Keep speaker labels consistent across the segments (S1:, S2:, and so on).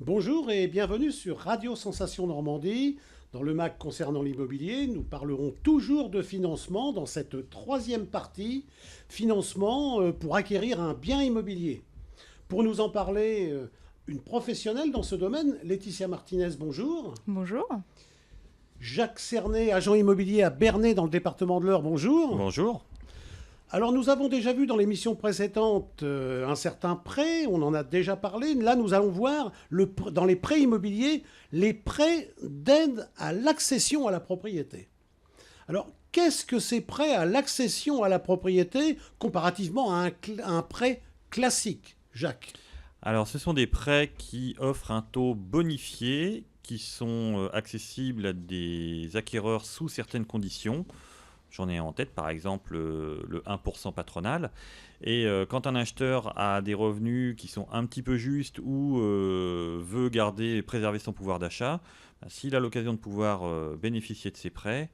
S1: Bonjour et bienvenue sur Radio Sensation Normandie. Dans le MAC concernant l'immobilier, nous parlerons toujours de financement dans cette troisième partie, financement pour acquérir un bien immobilier. Pour nous en parler, une professionnelle dans ce domaine, Laetitia Martinez, bonjour.
S2: Bonjour.
S1: Jacques Cernet, agent immobilier à Bernay dans le département de l'Eure, bonjour.
S3: Bonjour.
S1: Alors nous avons déjà vu dans l'émission précédente un certain prêt, on en a déjà parlé. Là nous allons voir dans les prêts immobiliers les prêts d'aide à l'accession à la propriété. Alors qu'est-ce que ces prêts à l'accession à la propriété comparativement à un prêt classique, Jacques?
S3: Alors, ce sont des prêts qui offrent un taux bonifié, qui sont accessibles à des acquéreurs sous certaines conditions. J'en ai en tête, par exemple, le 1% patronal. Et quand un acheteur a des revenus qui sont un petit peu justes ou veut préserver son pouvoir d'achat, s'il a l'occasion de pouvoir bénéficier de ces prêts,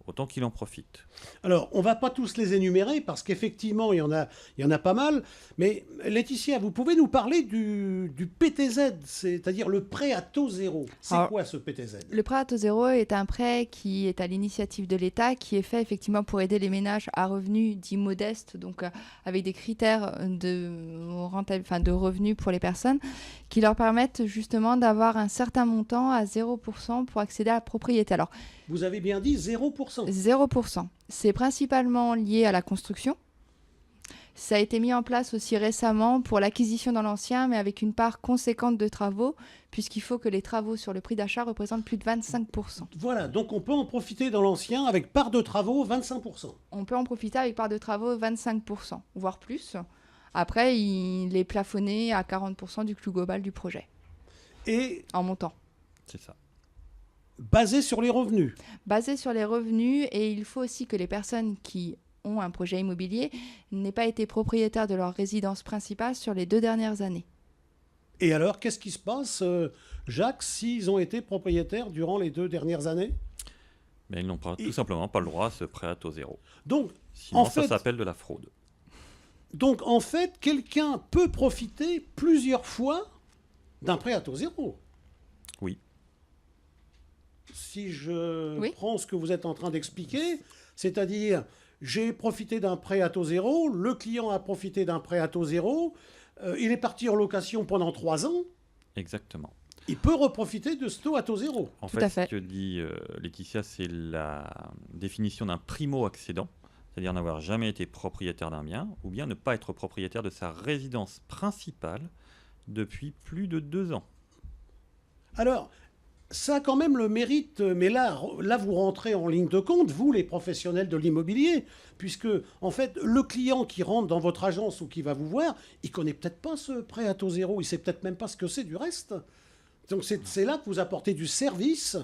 S3: autant qu'il en profite.
S1: Alors, on ne va pas tous les énumérer parce qu'effectivement, il y en a pas mal. Mais Laetitia, vous pouvez nous parler du PTZ, c'est-à-dire le prêt à taux zéro. C'est quoi ce PTZ?
S2: Le prêt à taux zéro est un prêt qui est à l'initiative de l'État, qui est fait effectivement pour aider les ménages à revenus dits modestes, donc avec des critères de revenus pour les personnes, qui leur permettent justement d'avoir un certain montant à 0% pour accéder à la propriété. Alors,
S1: vous avez bien dit 0%.
S2: 0%. C'est principalement lié à la construction. Ça a été mis en place aussi récemment pour l'acquisition dans l'ancien, mais avec une part conséquente de travaux, puisqu'il faut que les travaux sur le prix d'achat représentent plus de 25%.
S1: Voilà, donc on peut en profiter dans l'ancien avec part de travaux 25%.
S2: On peut en profiter avec part de travaux 25%, voire plus. Après, il est plafonné à 40% du coût global du projet.
S1: Et
S2: en montant.
S3: C'est ça.
S1: Basé sur les revenus.
S2: Basé sur les revenus, et il faut aussi que les personnes qui ont un projet immobilier n'aient pas été propriétaires de leur résidence principale sur les 2 dernières années.
S1: Et alors, qu'est-ce qui se passe, Jacques, s'ils ont été propriétaires durant les 2 dernières années?
S3: Mais ils n'ont tout simplement pas le droit à ce prêt à taux zéro.
S1: Donc,
S3: sinon, ça s'appelle de la fraude.
S1: Donc, en fait, quelqu'un peut profiter plusieurs fois d'un prêt à taux zéro.
S3: Oui.
S1: Si je prends ce que vous êtes en train d'expliquer, c'est-à-dire, j'ai profité d'un prêt à taux zéro, le client a profité d'un prêt à taux zéro, il est parti en location pendant 3 ans.
S3: Exactement.
S1: Il peut reprofiter de ce taux à taux zéro.
S3: En fait, ce que dit Laetitia, c'est la définition d'un primo-accédant, c'est-à-dire n'avoir jamais été propriétaire d'un bien, ou bien ne pas être propriétaire de sa résidence principale depuis plus de 2 ans.
S1: Alors, ça a quand même le mérite, mais là vous rentrez en ligne de compte, vous les professionnels de l'immobilier, puisque en fait le client qui rentre dans votre agence ou qui va vous voir, il connaît peut-être pas ce prêt à taux zéro, il sait peut-être même pas ce que c'est du reste. Donc c'est là que vous apportez du service.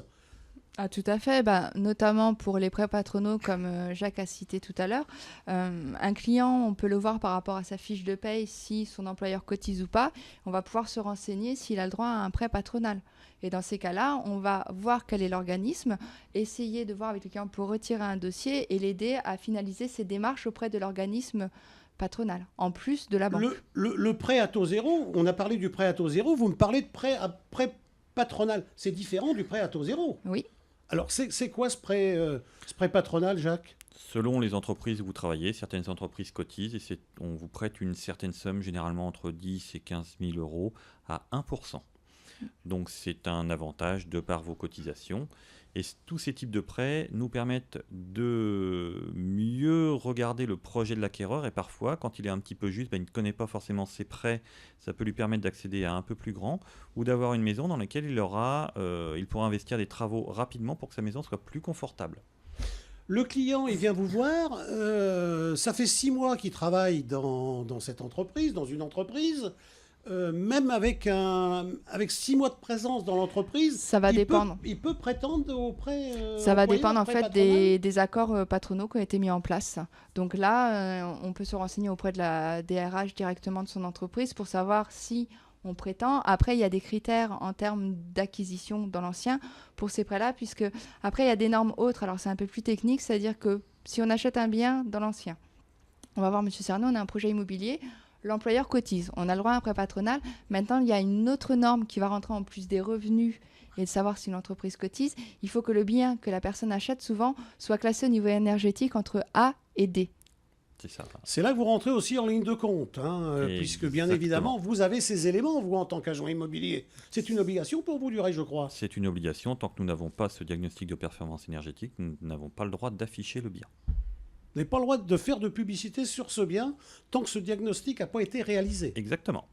S2: Ah, tout à fait, notamment pour les prêts patronaux comme Jacques a cité tout à l'heure. Un client, on peut le voir par rapport à sa fiche de paye si son employeur cotise ou pas. On va pouvoir se renseigner s'il a le droit à un prêt patronal. Et dans ces cas-là, on va voir quel est l'organisme, essayer de voir avec le client pour retirer un dossier et l'aider à finaliser ses démarches auprès de l'organisme patronal, en plus de la banque.
S1: Le prêt à taux zéro, on a parlé du prêt à taux zéro, vous me parlez de prêt patronal. C'est différent du prêt à taux zéro.
S2: Oui.
S1: Alors, c'est quoi ce prêt patronal, Jacques?
S3: Selon les entreprises où vous travaillez, certaines entreprises cotisent et on vous prête une certaine somme, généralement entre 10 et 15 000 euros à 1%. Donc, c'est un avantage de par vos cotisations. Et tous ces types de prêts nous permettent de mieux regarder le projet de l'acquéreur. Et parfois, quand il est un petit peu juste, il ne connaît pas forcément ses prêts. Ça peut lui permettre d'accéder à un peu plus grand ou d'avoir une maison dans laquelle il pourra investir des travaux rapidement pour que sa maison soit plus confortable.
S1: Le client, il vient vous voir. Ça fait 6 mois qu'il travaille dans cette entreprise, dans une entreprise. Même avec 6 mois de présence dans l'entreprise,
S2: ça va dépendre.
S1: Il peut prétendre au prêt.
S2: Ça va dépendre en fait des accords patronaux qui ont été mis en place. Donc là, on peut se renseigner auprès de la DRH directement de son entreprise pour savoir si on prétend. Après, il y a des critères en termes d'acquisition dans l'ancien pour ces prêts-là, puisque après, il y a des normes autres. Alors, c'est un peu plus technique, c'est-à-dire que si on achète un bien dans l'ancien, on va voir, Monsieur Cerneau, on a un projet immobilier. l'employeur cotise. On a le droit à un prêt patronal. Maintenant, il y a une autre norme qui va rentrer en plus des revenus et de savoir si l'entreprise cotise. Il faut que le bien que la personne achète souvent soit classé au niveau énergétique entre A et D.
S3: C'est ça.
S1: C'est là que vous rentrez aussi en ligne de compte, puisque bien
S3: Exactement.
S1: évidemment, vous avez ces éléments, vous, en tant qu'agent immobilier. C'est une obligation pour vous, je crois.
S3: C'est une obligation. Tant que nous n'avons pas ce diagnostic de performance énergétique, nous n'avons pas le droit d'afficher le bien.
S1: Vous n'avez pas le droit de faire de publicité sur ce bien tant que ce diagnostic n'a pas été réalisé.
S3: Exactement.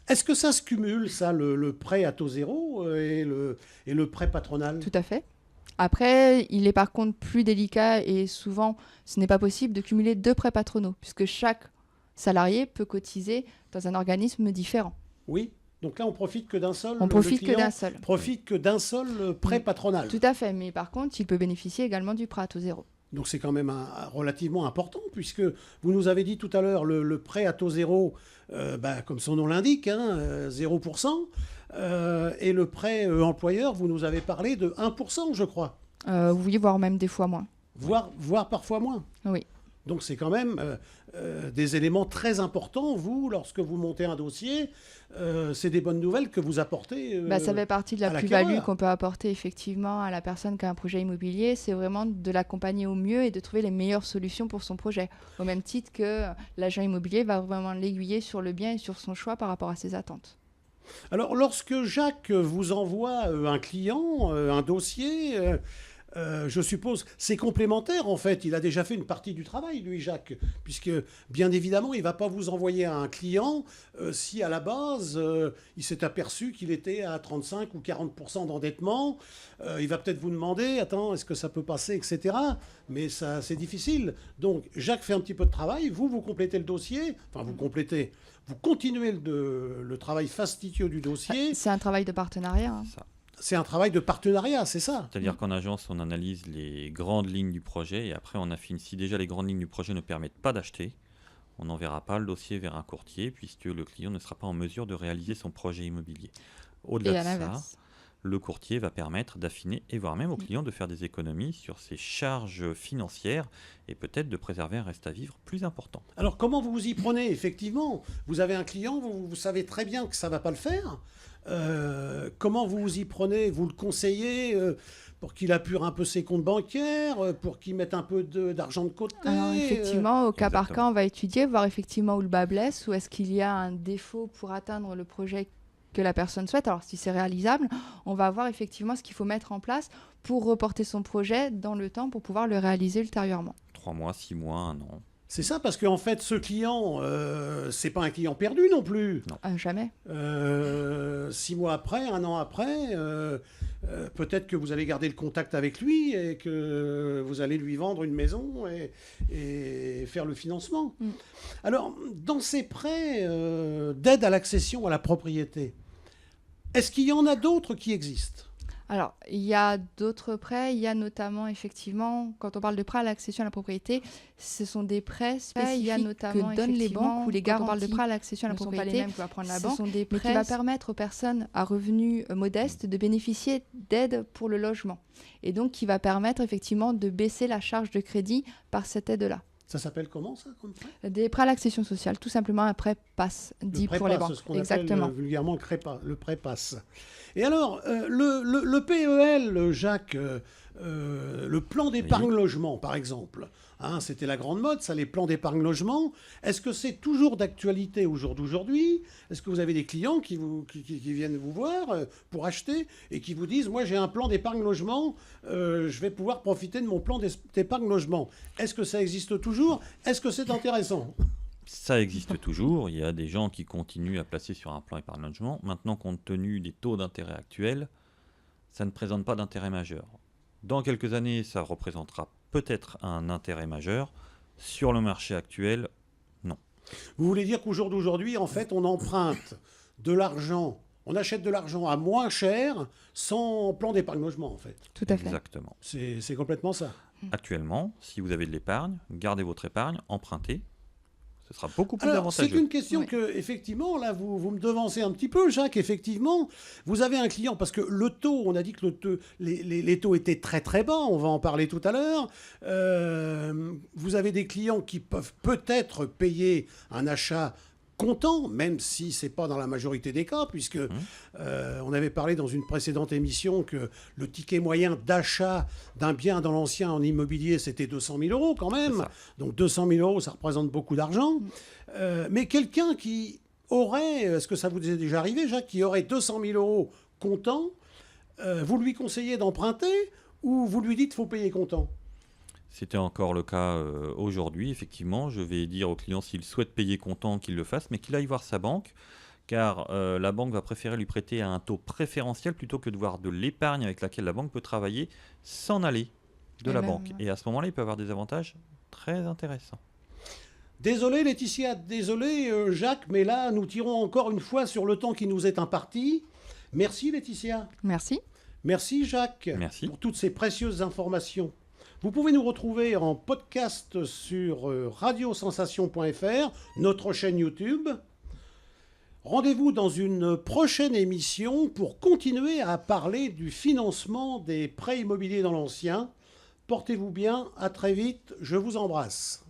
S1: Est-ce que ça se cumule, ça, le prêt à taux zéro et le prêt patronal?
S2: Tout à fait. Après, il est par contre plus délicat et souvent, ce n'est pas possible de cumuler 2 prêts patronaux puisque chaque salarié peut cotiser dans un organisme différent.
S1: Oui. Donc là, on profite que d'un seul.
S2: On profite que d'un seul.
S1: Profite que d'un seul prêt patronal.
S2: Tout à fait. Mais par contre, il peut bénéficier également du prêt à taux zéro.
S1: Donc c'est quand même relativement important, puisque vous nous avez dit tout à l'heure, le prêt à taux zéro, comme son nom l'indique, 0%, et le prêt employeur, vous nous avez parlé de 1%, je crois.
S2: Oui, voire même des fois moins.
S1: Voire parfois moins.
S2: Oui.
S1: Donc c'est quand même des éléments très importants, vous, lorsque vous montez un dossier, c'est des bonnes nouvelles que vous apportez.
S2: Ça fait partie de la plus-value qu'on peut apporter effectivement à la personne qui a un projet immobilier. C'est vraiment de l'accompagner au mieux et de trouver les meilleures solutions pour son projet. Au même titre que l'agent immobilier va vraiment l'aiguiller sur le bien et sur son choix par rapport à ses attentes.
S1: Alors lorsque Jacques vous envoie un client, un dossier... je suppose, c'est complémentaire en fait. Il a déjà fait une partie du travail, lui, Jacques, puisque bien évidemment, il ne va pas vous envoyer à un client si à la base, il s'est aperçu qu'il était à 35 ou 40% d'endettement. Il va peut-être vous demander, attends, est-ce que ça peut passer, etc. Mais ça, c'est difficile. Donc, Jacques fait un petit peu de travail, vous complétez le dossier, enfin, vous continuez le travail fastidieux du dossier.
S2: C'est un travail de partenariat. Hein.
S1: C'est un travail de partenariat, c'est ça?
S3: C'est-à-dire qu'en agence, on analyse les grandes lignes du projet et après on affine. Si déjà les grandes lignes du projet ne permettent pas d'acheter, on n'enverra pas le dossier vers un courtier puisque le client ne sera pas en mesure de réaliser son projet immobilier. Au-delà de ça, le courtier va permettre d'affiner et voire même au client de faire des économies sur ses charges financières et peut-être de préserver un reste à vivre plus important.
S1: Alors comment vous vous y prenez? Effectivement, vous avez un client, vous savez très bien que ça ne va pas le faire. Comment vous vous y prenez? Vous le conseillez pour qu'il apure un peu ses comptes bancaires, pour qu'il mette un peu d'argent de côté?
S2: Alors effectivement, au cas par
S3: Exactement.
S2: cas, on va étudier, voir effectivement où le bas blesse, où est-ce qu'il y a un défaut pour atteindre le projet que la personne souhaite. Alors si c'est réalisable, on va voir effectivement ce qu'il faut mettre en place pour reporter son projet dans le temps pour pouvoir le réaliser ultérieurement.
S3: 3 mois, 6 mois, 1 an.
S1: C'est ça, parce qu'en fait, ce client, c'est pas un client perdu non plus.
S3: Non.
S2: Jamais.
S1: 6 mois après, 1 an après, peut-être que vous allez garder le contact avec lui et que vous allez lui vendre une maison et faire le financement. Alors, dans ces prêts d'aide à l'accession à la propriété, est-ce qu'il y en a d'autres qui existent?
S2: Alors, il y a d'autres prêts. Il y a notamment, effectivement, quand on parle de prêts à l'accession à la propriété, ce sont des prêts spécifiques que donnent les banques ou les garanties. Quand on parle de prêts à l'accession à la propriété, sont pas les mêmes que va prendre la banque. Ce sont des prêts qui va permettre aux personnes à revenus modestes de bénéficier d'aides pour le logement. Et donc, qui va permettre, effectivement, de baisser la charge de crédit par cette aide-là.
S1: Ça s'appelle comment, ça, comme prêt?
S2: Des prêts à l'accession sociale, tout simplement un prêt passe, dit pour les banques.
S1: C'est ce qu'on appelle vulgairement le prêt passe. Et alors, le PEL, Jacques, le plan d'épargne logement, par exemple, c'était la grande mode, ça, les plans d'épargne logement. Est-ce que c'est toujours d'actualité au jour d'aujourd'hui? Est-ce que vous avez des clients qui viennent vous voir pour acheter et qui vous disent, moi j'ai un plan d'épargne logement, je vais pouvoir profiter de mon plan d'épargne logement? Est-ce que ça existe toujours? Est-ce que c'est intéressant?
S3: Ça existe toujours. Il y a des gens qui continuent à placer sur un plan épargne logement. Maintenant, compte tenu des taux d'intérêt actuels, ça ne présente pas d'intérêt majeur. Dans quelques années, ça représentera peut-être un intérêt majeur. Sur le marché actuel, non.
S1: Vous voulez dire qu'au jour d'aujourd'hui, en fait, on emprunte de l'argent, on achète de l'argent à moins cher sans plan d'épargne logement, en fait.
S2: Tout à fait.
S3: Exactement.
S1: C'est complètement ça.
S3: Actuellement, si vous avez de l'épargne, gardez votre épargne, empruntez. Ce sera beaucoup plus
S1: Alors,
S3: avantageux.
S1: c'est une question que, effectivement, là, vous me devancez un petit peu, Jacques. Effectivement, vous avez un client, parce que le taux, on a dit que les taux étaient très très bas, on va en parler tout à l'heure. Vous avez des clients qui peuvent peut-être payer un achat comptant, même si ce n'est pas dans la majorité des cas, puisque on avait parlé dans une précédente émission que le ticket moyen d'achat d'un bien dans l'ancien en immobilier, c'était 200 000 euros quand même. Donc 200 000 euros, ça représente beaucoup d'argent. Mais quelqu'un qui aurait, est-ce que ça vous est déjà arrivé, Jacques, qui aurait 200 000 euros comptant, vous lui conseillez d'emprunter ou vous lui dites qu'il faut payer comptant?
S3: C'était encore le cas aujourd'hui, effectivement. Je vais dire au client s'il souhaite payer comptant qu'il le fasse, mais qu'il aille voir sa banque, car la banque va préférer lui prêter à un taux préférentiel plutôt que de voir de l'épargne avec laquelle la banque peut travailler s'en aller de la banque. Et à ce moment-là, il peut avoir des avantages très intéressants.
S1: Désolé Laetitia, désolé Jacques, mais là, nous tirons encore une fois sur le temps qui nous est imparti. Merci Laetitia.
S2: Merci.
S1: Merci Jacques.
S3: Merci.
S1: Pour toutes ces précieuses informations. Vous pouvez nous retrouver en podcast sur radiosensation.fr, notre chaîne YouTube. Rendez-vous dans une prochaine émission pour continuer à parler du financement des prêts immobiliers dans l'ancien. Portez-vous bien, à très vite, je vous embrasse.